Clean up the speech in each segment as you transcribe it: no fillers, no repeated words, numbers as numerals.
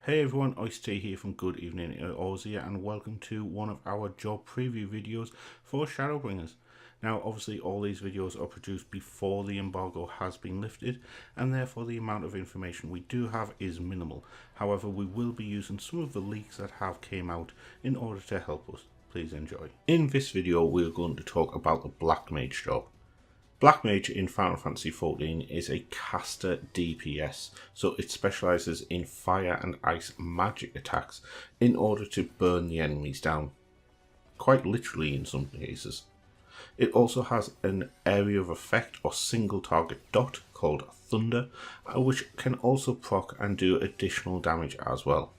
Hey everyone, Ice Tea here from Good Evening Aussie, and welcome to one of our job preview videos for Shadowbringers. Now obviously all these videos are produced before the embargo has been lifted, and therefore the amount of information we do have is minimal. However, we will be using some of the leaks that have came out in order to help us. Please enjoy. In this video we're going to talk about the Black Mage job. Black Mage in Final Fantasy XIV is a caster DPS, so it specialises in fire and ice magic attacks in order to burn the enemies down, quite literally in some cases. It also has an area of effect or single target dot called Thunder, which can also proc and do additional damage as well.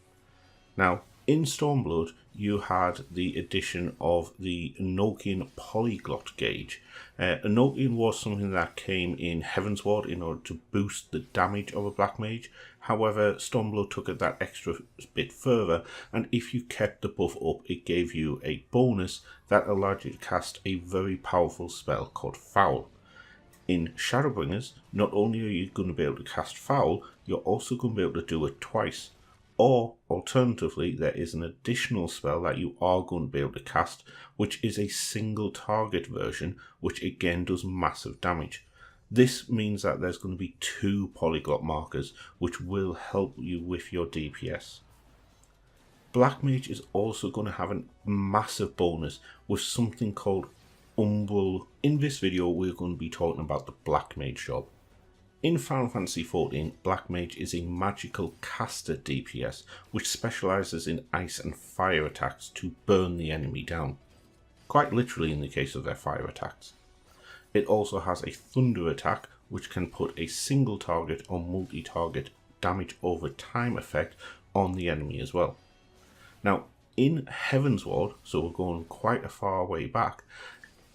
Now, in Stormblood, you had the addition of the Enochian Polyglot gauge. Enochian was something that came in Heavensward in order to boost the damage of a Black Mage. However, Stormblood took it that extra bit further, and if you kept the buff up, it gave you a bonus that allowed you to cast a very powerful spell called Foul. In Shadowbringers, not only are you going to be able to cast Foul, you're also going to be able to do it twice. Or, alternatively, there is an additional spell that you are going to be able to cast, which is a single target version, which again does massive damage. This means that there's going to be 2 polyglot markers, which will help you with your DPS. Black Mage is also going to have a massive bonus with something called Umbral. In this video, we're going to be talking about the Black Mage job. In Final Fantasy XIV, Black Mage is a magical caster DPS which specialises in ice and fire attacks to burn the enemy down, quite literally in the case of their fire attacks. It also has a thunder attack which can put a single target or multi-target damage over time effect on the enemy as well. Now, in Heavensward, so we're going quite a far way back,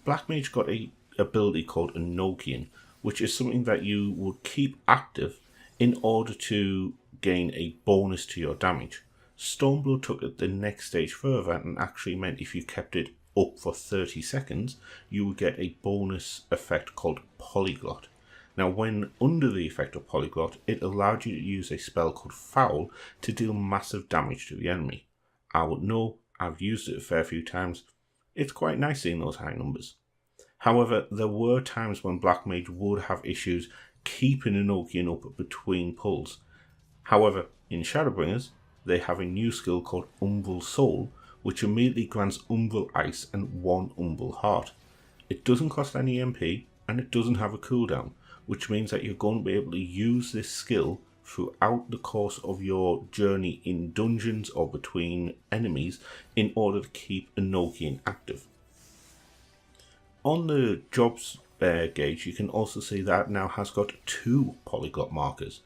Black Mage got a ability called Enochian, which is something that you would keep active in order to gain a bonus to your damage. Stormblood took it the next stage further and actually meant if you kept it up for 30 seconds, you would get a bonus effect called Polyglot. Now, when under the effect of Polyglot, it allowed you to use a spell called Foul to deal massive damage to the enemy. I would know, I've used it a fair few times. It's quite nice seeing those high numbers. However, there were times when Black Mage would have issues keeping Enochian up between pulls. However, in Shadowbringers, they have a new skill called Umbral Soul, which immediately grants Umbral Ice and 1 Umbral Heart. It doesn't cost any MP, and it doesn't have a cooldown, which means that you're going to be able to use this skill throughout the course of your journey in dungeons or between enemies in order to keep Enochian active. On the jobs gauge, you can also see that it now has got 2 polyglot markers.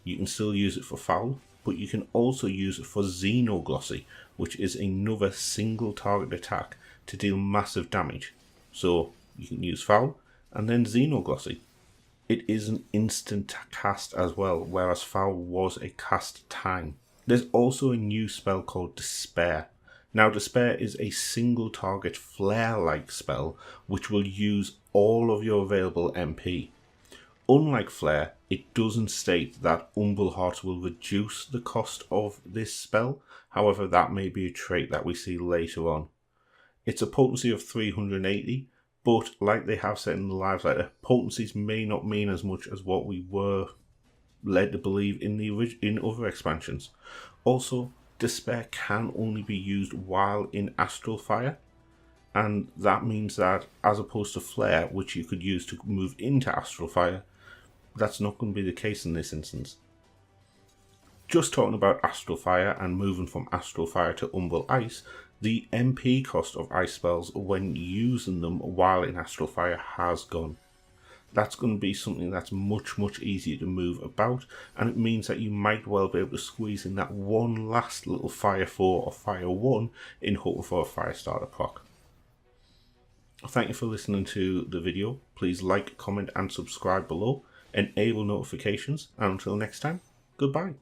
You can still use it for Foul, but you can also use it for Xenoglossy, which is another single target attack to deal massive damage. So you can use Foul and then Xenoglossy. It is an instant cast as well, whereas Foul was a cast time. There's also a new spell called Despair. Now, Despair is a single target flare-like spell which will use all of your available MP. Unlike Flare, it doesn't state that Umbral Hearts will reduce the cost of this spell. However, that may be a trait that we see later on. It's a potency of 380, but like they have said in the live letter, potencies may not mean as much as what we were led to believe in other expansions. Also, Despair can only be used while in Astral Fire, and that means that as opposed to Flare, which you could use to move into Astral Fire, that's not going to be the case in this instance. Just talking about Astral Fire and moving from Astral Fire to Umbral Ice, the MP cost of ice spells when using them while in Astral Fire has gone. That's going to be something that's much easier to move about, and it means that you might well be able to squeeze in that one last little Fire 4 or Fire 1 in hoping for a Fire Starter proc. Thank you for listening to the video. Please like, comment and subscribe below. Enable notifications, and until next time, goodbye.